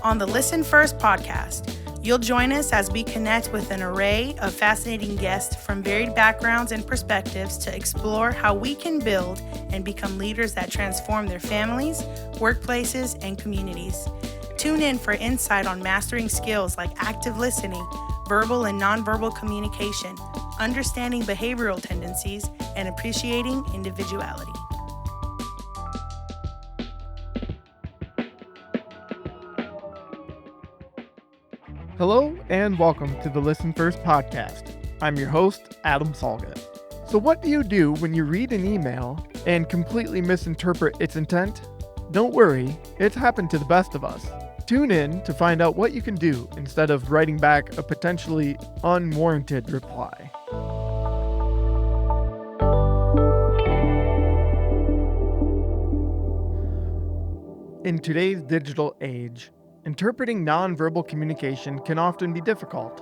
On the Listen First podcast, you'll join us as we connect with an array of fascinating guests from varied backgrounds and perspectives to explore how we can build and become leaders that transform their families, workplaces, and communities. Tune in for insight on mastering skills like active listening, verbal and nonverbal communication, understanding behavioral tendencies, and appreciating individuality. Hello and welcome to the Listen First podcast. I'm your host, Adam Salget. So what do you do when you read an email and completely misinterpret its intent? Don't worry, it's happened to the best of us. Tune in to find out what you can do instead of writing back a potentially unwarranted reply. In today's digital age, interpreting nonverbal communication can often be difficult.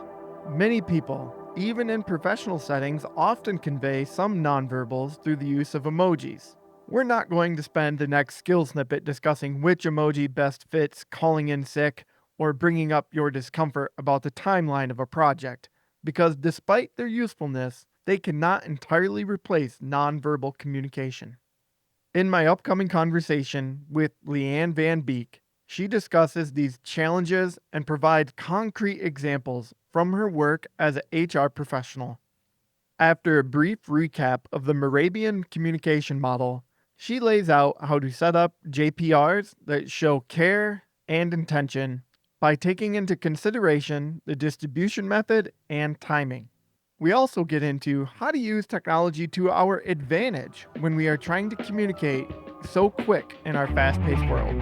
Many people, even in professional settings, often convey some nonverbals through the use of emojis. We're not going to spend the next skill snippet discussing which emoji best fits calling in sick or bringing up your discomfort about the timeline of a project, because despite their usefulness, they cannot entirely replace nonverbal communication. In my upcoming conversation with Leanne Van Beek, she discusses these challenges and provides concrete examples from her work as an HR professional. After a brief recap of the Moravian communication model, she lays out how to set up JPRs that show care and intention by taking into consideration the distribution method and timing. We also get into how to use technology to our advantage when we are trying to communicate so quick in our fast-paced world.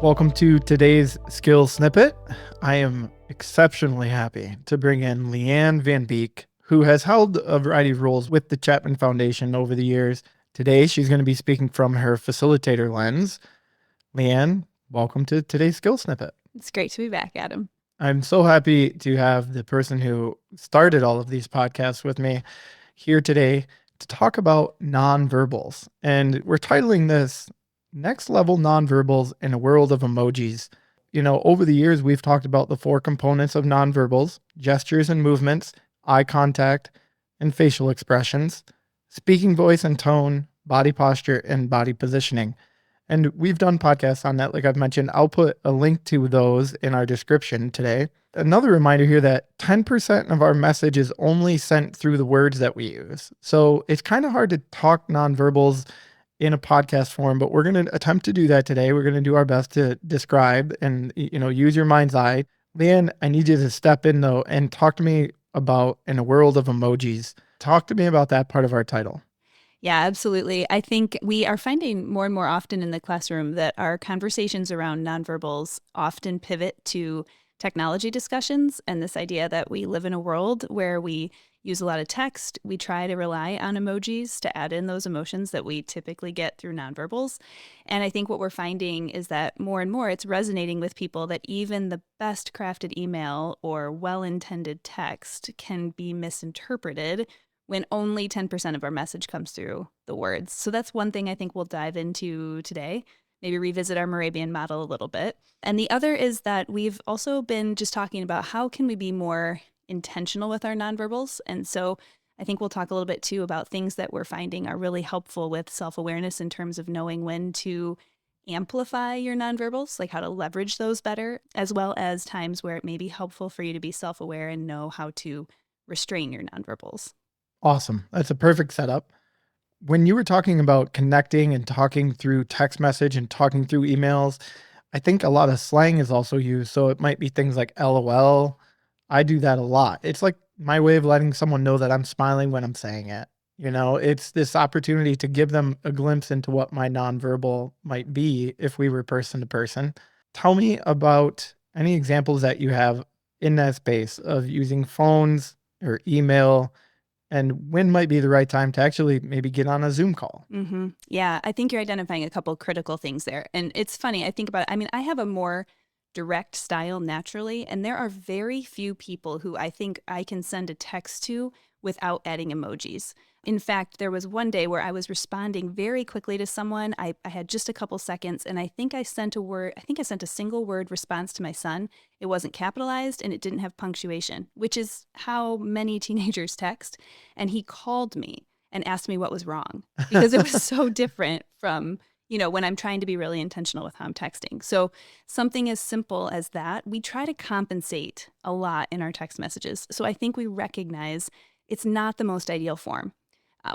Welcome to today's skill snippet. I am exceptionally happy to bring in Leanne Van Beek, who has held a variety of roles with the Chapman Foundation over the years. Today, she's going to be speaking from her facilitator lens. Leanne, welcome to today's skill snippet. It's great to be back, Adam. I'm so happy to have the person who started all of these podcasts with me here today to talk about nonverbals. And we're titling this Next Level Nonverbals in a World of Emojis. You know, over the years, we've talked about the four components of nonverbals: gestures and movements, eye contact, and facial expressions, speaking voice and tone, body posture, and body positioning. And we've done podcasts on that, like I've mentioned. I'll put a link to those in our description today. Another reminder here that 10% of our message is only sent through the words that we use. So it's kind of hard to talk nonverbals in a podcast form, but we're going to attempt to do that today. We're going to do our best to describe and, use your mind's eye. Leanne, I need you to step in though and talk to me about In a World of Emojis. Talk to me about that part of our title. Yeah, absolutely. I think we are finding more and more often in the classroom that our conversations around nonverbals often pivot to technology discussions and this idea that we live in a world where we use a lot of text. We try to rely on emojis to add in those emotions that we typically get through nonverbals. And I think what we're finding is that more and more it's resonating with people that even the best crafted email or well-intended text can be misinterpreted when only 10% of our message comes through the words. So that's one thing I think we'll dive into today. Maybe revisit our Moravian model a little bit. And the other is that we've also been just talking about how can we be more intentional with our nonverbals. And so I think we'll talk a little bit too about things that we're finding are really helpful with self-awareness in terms of knowing when to amplify your nonverbals, like how to leverage those better, as well as times where it may be helpful for you to be self-aware and know how to restrain your nonverbals. Awesome. That's a perfect setup. When you were talking about connecting and talking through text message and talking through emails, I think a lot of slang is also used. So it might be things like LOL. I do that a lot. It's like my way of letting someone know that I'm smiling when I'm saying it. It's this opportunity to give them a glimpse into what my nonverbal might be if we were person to person. Tell me about any examples that you have in that space of using phones or email, and when might be the right time to actually maybe get on a Zoom call. Mm-hmm. Yeah, I think you're identifying a couple critical things there. And it's funny, I think about it. I mean, I have a more direct style naturally, and there are very few people who I think I can send a text to without adding emojis. In fact, there was one day where I was responding very quickly to someone. I had just a couple seconds, and I think I sent a single word response to my son. It wasn't capitalized and it didn't have punctuation, which is how many teenagers text. And he called me and asked me what was wrong because it was so different from, when I'm trying to be really intentional with how I'm texting. So something as simple as that, we try to compensate a lot in our text messages. So I think we recognize it's not the most ideal form.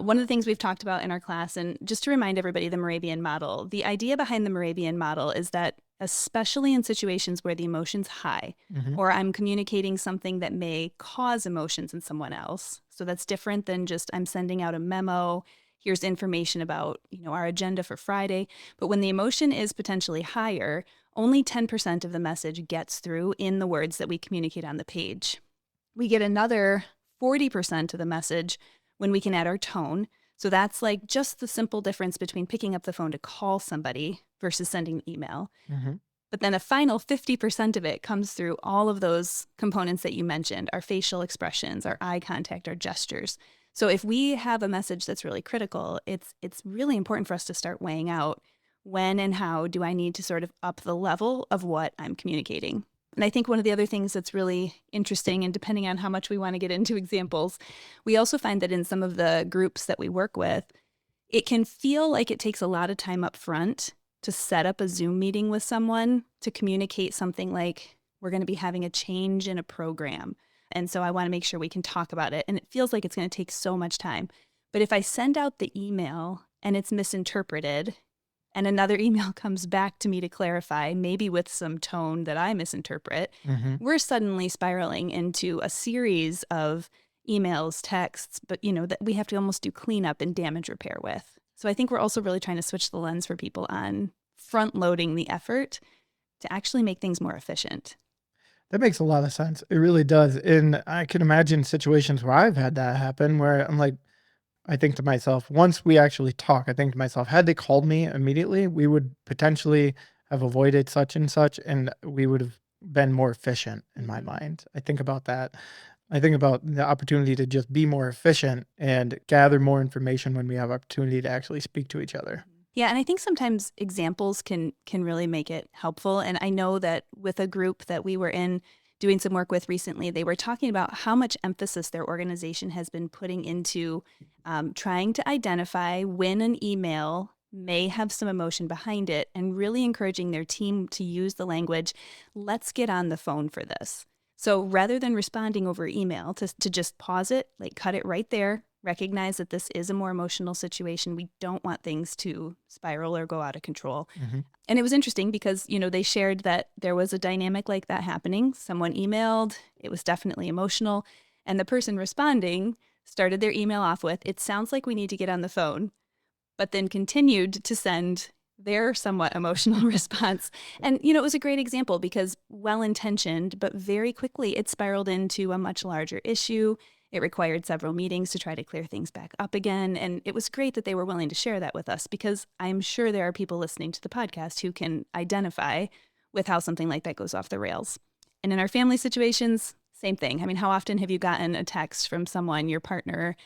One of the things we've talked about in our class, and just to remind everybody, the Moravian model, the idea behind the Moravian model is that especially in situations where the emotion's high, or I'm communicating something that may cause emotions in someone else. So that's different than just I'm sending out a memo, here's information about, our agenda for Friday. But when the emotion is potentially higher, only 10% of the message gets through in the words that we communicate on the page. We get another 40% of the message when we can add our tone. So that's like just the simple difference between picking up the phone to call somebody versus sending an email. But then a final 50% of it comes through all of those components that you mentioned, our facial expressions, our eye contact, our gestures. So if we have a message that's really critical, it's really important for us to start weighing out when and how do I need to sort of up the level of what I'm communicating. And I think one of the other things that's really interesting, and depending on how much we want to get into examples, we also find that in some of the groups that we work with, it can feel like it takes a lot of time up front to set up a Zoom meeting with someone to communicate something like, we're going to be having a change in a program. And so I want to make sure we can talk about it. And it feels like it's going to take so much time. But if I send out the email and it's misinterpreted, and another email comes back to me to clarify, maybe with some tone that I misinterpret, we're suddenly spiraling into a series of emails, texts, but that we have to almost do cleanup and damage repair with. So I think we're also really trying to switch the lens for people on front loading the effort to actually make things more efficient. That makes a lot of sense. It really does. And I can imagine situations where I've had that happen where I'm like, I think to myself, once we actually talk, I think to myself, had they called me immediately, we would potentially have avoided such and such, and we would have been more efficient in my mind. I think about that. I think about the opportunity to just be more efficient and gather more information when we have opportunity to actually speak to each other. Yeah, and I think sometimes examples can really make it helpful. And I know that with a group that we were in doing some work with recently, they were talking about how much emphasis their organization has been putting into trying to identify when an email may have some emotion behind it and really encouraging their team to use the language, let's get on the phone for this. So rather than responding over email, to just pause it, like cut it right there, recognize that this is a more emotional situation. We don't want things to spiral or go out of control. And it was interesting because, they shared that there was a dynamic like that happening. Someone emailed, it was definitely emotional, and the person responding started their email off with, "It sounds like we need to get on the phone," but then continued to send their somewhat emotional response. And, it was a great example because well-intentioned, but very quickly it spiraled into a much larger issue. It required several meetings to try to clear things back up again. And it was great that they were willing to share that with us because I'm sure there are people listening to the podcast who can identify with how something like that goes off the rails. And in our family situations, same thing. I mean, how often have you gotten a text from someone, your partner,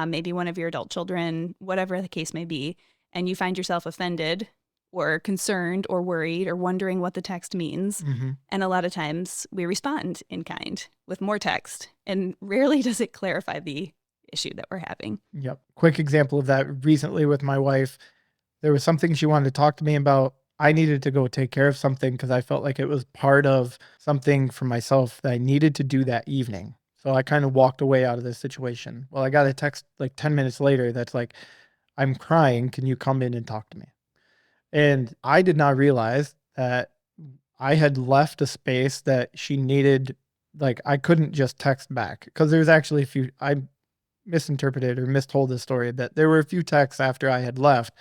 maybe one of your adult children, whatever the case may be, and you find yourself offended or concerned or worried or wondering what the text means. And a lot of times we respond in kind with more text, and rarely does it clarify the issue that we're having. Yep. Quick example of that recently with my wife. There was something she wanted to talk to me about. I needed to go take care of something because I felt like it was part of something for myself that I needed to do that evening. So I kind of walked away out of this situation. Well, I got a text like 10 minutes later that's like, "I'm crying. Can you come in and talk to me?" And I did not realize that I had left a space that she needed. Like, I couldn't just text back because there's actually a few, I misinterpreted or mistold the story that there were a few texts after I had left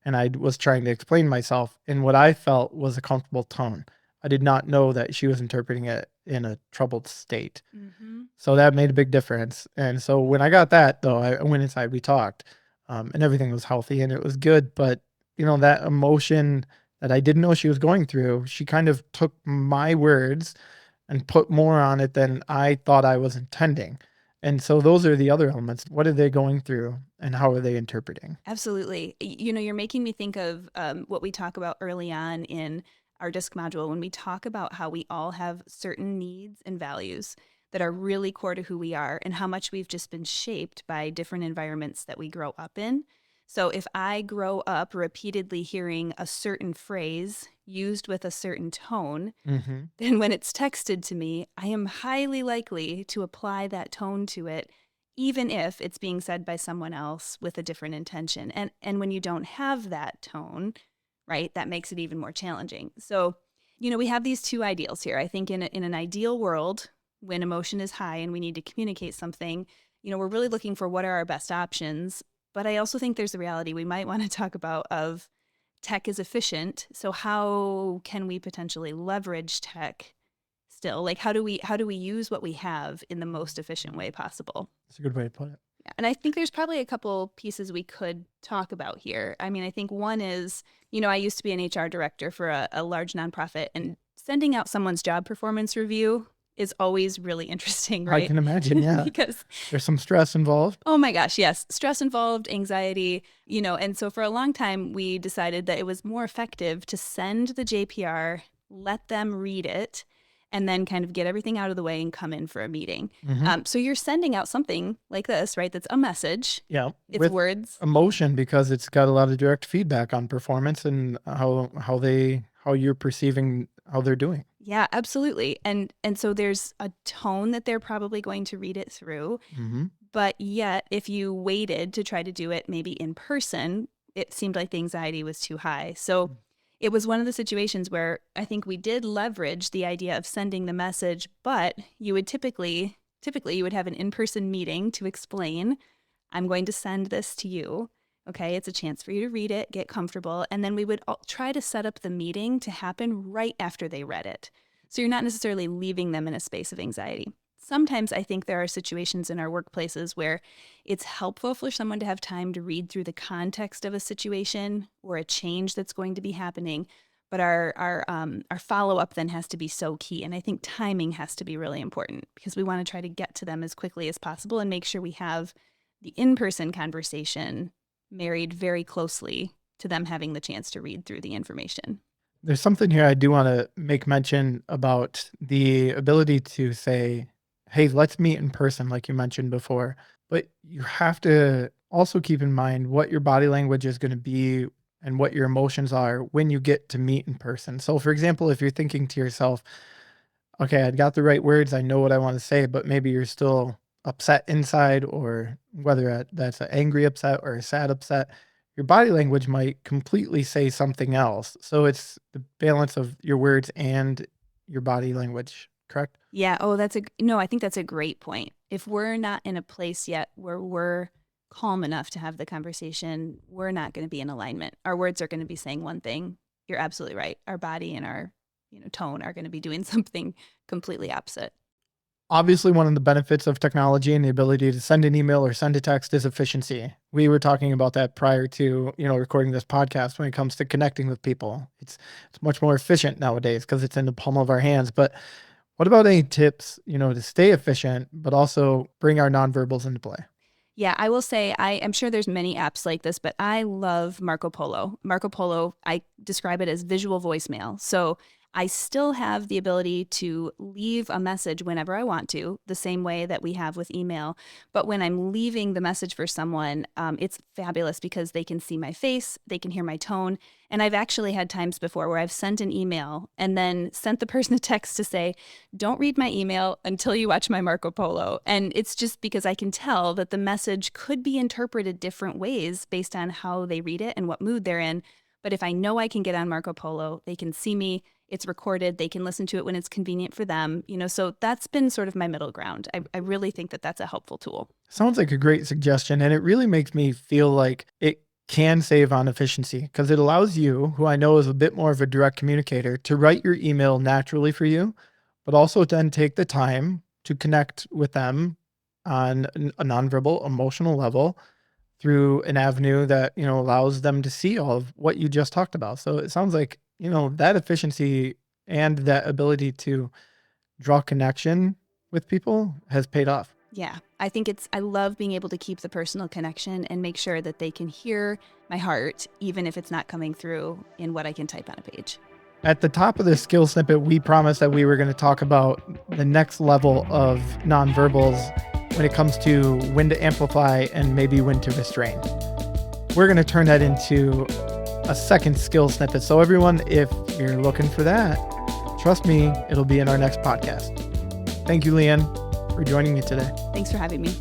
and I was trying to explain myself in what I felt was a comfortable tone. I did not know that she was interpreting it in a troubled state. So that made a big difference. And so when I got that, though, I went inside, we talked, and everything was healthy and it was good. But that emotion that I didn't know she was going through, she kind of took my words and put more on it than I thought I was intending. And so those are the other elements. What are they going through and how are they interpreting? Absolutely. You're making me think of what we talk about early on in our DISC module when we talk about how we all have certain needs and values that are really core to who we are and how much we've just been shaped by different environments that we grow up in. So if I grow up repeatedly hearing a certain phrase used with a certain tone, Mm-hmm. then when it's texted to me, I am highly likely to apply that tone to it, even if it's being said by someone else with a different intention. And when you don't have that tone, right, that makes it even more challenging. So, we have these two ideals here. I think in an ideal world, when emotion is high and we need to communicate something, we're really looking for what are our best options. But I also think there's a reality we might want to talk about of tech is efficient. So how can we potentially leverage tech still? Like how do we use what we have in the most efficient way possible? That's a good way to put it. Yeah. And I think there's probably a couple pieces we could talk about here. I mean, I think one is, I used to be an HR director for a large nonprofit, and sending out someone's job performance review is always really interesting, I right? can imagine, yeah. Because There's some stress involved. oh my gosh, yes. Stress involved, anxiety, and so for a long time, we decided that it was more effective to send the JPR, let them read it, and then kind of get everything out of the way and come in for a meeting. Mm-hmm. So you're sending out something like this, right? That's a message. Yeah. It's With words. emotion, because it's got a lot of direct feedback on performance and how you're perceiving how they're doing. Yeah, absolutely. And so there's a tone that they're probably going to read it through. Mm-hmm. But yet, if you waited to try to do it maybe in person, it seemed like the anxiety was too high. So it was one of the situations where I think we did leverage the idea of sending the message, but you would typically you would have an in-person meeting to explain, I'm going to send this to you. Okay, it's a chance for you to read it, get comfortable, and then we would try to set up the meeting to happen right after they read it. So you're not necessarily leaving them in a space of anxiety. Sometimes I think there are situations in our workplaces where it's helpful for someone to have time to read through the context of a situation or a change that's going to be happening. But our follow-up then has to be so key. And I think timing has to be really important because we want to try to get to them as quickly as possible and make sure we have the in-person conversation married very closely to them having the chance to read through the information. There's something here I do want to make mention about the ability to say, hey, let's meet in person, like you mentioned before. But you have to also keep in mind what your body language is going to be and what your emotions are when you get to meet in person. So, for example, if you're thinking to yourself, okay, I got the right words, I know what I want to say, but maybe you're still upset inside, or whether that's an angry upset or a sad upset, your body language might completely say something else. So it's the balance of your words and your body language, correct? Yeah. Oh, I think that's a great point. If we're not in a place yet where we're calm enough to have the conversation, we're not going to be in alignment. Our words are going to be saying one thing. You're absolutely right. Our body and our, tone are going to be doing something completely opposite. Obviously, one of the benefits of technology and the ability to send an email or send a text is efficiency. We were talking about that prior to, recording this podcast. When it comes to connecting with people, it's much more efficient nowadays because it's in the palm of our hands. But what about any tips, to stay efficient, but also bring our nonverbals into play? Yeah, I will say I am sure there's many apps like this, but I love Marco Polo. Marco Polo, I describe it as visual voicemail. So I still have the ability to leave a message whenever I want to, the same way that we have with email. But when I'm leaving the message for someone, it's fabulous because they can see my face, they can hear my tone. And I've actually had times before where I've sent an email and then sent the person a text to say, don't read my email until you watch my Marco Polo. And it's just because I can tell that the message could be interpreted different ways based on how they read it and what mood they're in. But if I know I can get on Marco Polo, they can see me, it's recorded, they can listen to it when it's convenient for them, so that's been sort of my middle ground. I really think that that's a helpful tool. Sounds like a great suggestion. And it really makes me feel like it can save on efficiency because it allows you, who I know is a bit more of a direct communicator, to write your email naturally for you, but also then take the time to connect with them on a nonverbal emotional level through an avenue that, allows them to see all of what you just talked about. So it sounds like, that efficiency and that ability to draw connection with people has paid off. Yeah, I love being able to keep the personal connection and make sure that they can hear my heart, even if it's not coming through in what I can type on a page. At the top of this skill snippet, we promised that we were going to talk about the next level of nonverbals when it comes to when to amplify and maybe when to restrain. We're going to turn that into a second skill snippet. So everyone, if you're looking for that, trust me, it'll be in our next podcast. Thank you, Leanne, for joining me today. Thanks for having me.